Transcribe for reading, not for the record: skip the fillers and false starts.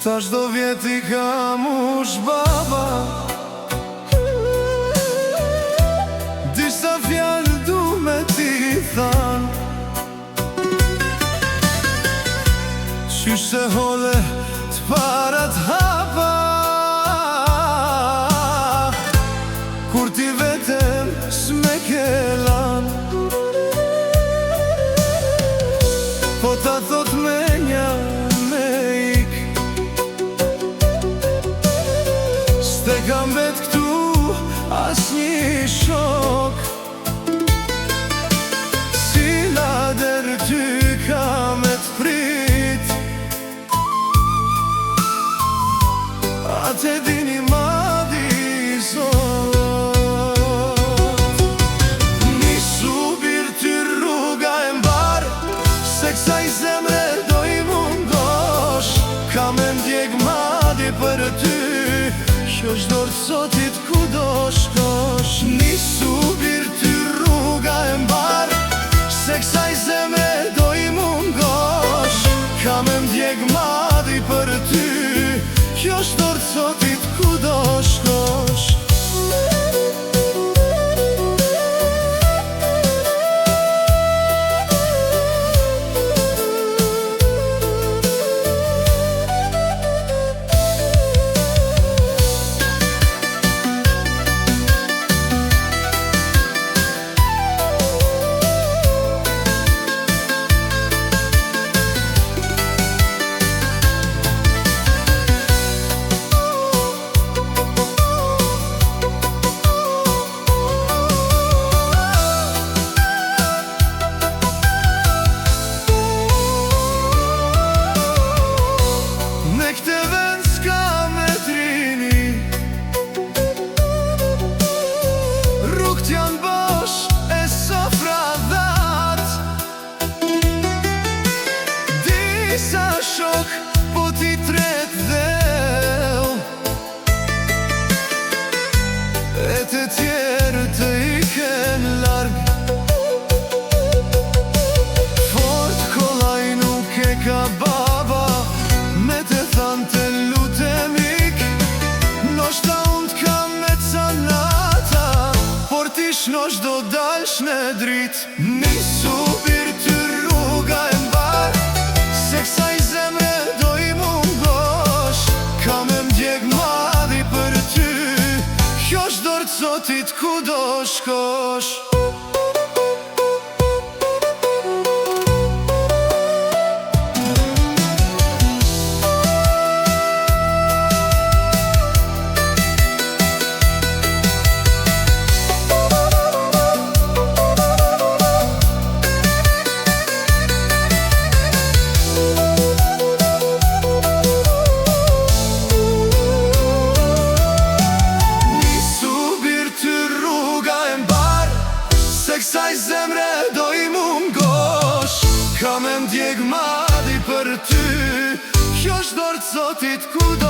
Ta shdo vjeti ka mush baba, disa fjallë du me ti than, qysh se hole t'parat hapa, kur ti vetem s'me kelan. Po ta thot menja me ik, s'te kam vet këtu as një shok, cila der ty kam e t'prit, atë dini madi sot. Nisu bir ty rruga e mbar, se kësaj zemre do i mungosh, kam e ndjek madi për ty, kjo shdorë sotit ku do shkosh. Nisu bir ty rruga e mbar, se kësaj zemre do i mungosh, kam e ndjek madi për ty, kjo shdorë sotit ku do shkosh. Disa shok, po ti tret dheu, e të tjerë të iken larg. Fort kollaj nuk e ka baba, me të than të lutem ik, noshta unë t'kam me canata, por ti shnosh do dalsh në drit. Nisu bir ty rruga e mbar, se kësaj zemre do i mungosh, kam e ndjek madi për ty, kjo shdorë sotit ku do shkosh. Kësaj zemre do i mungosh, kam e ndjek madi për ty, kjo shdorë sotit ku do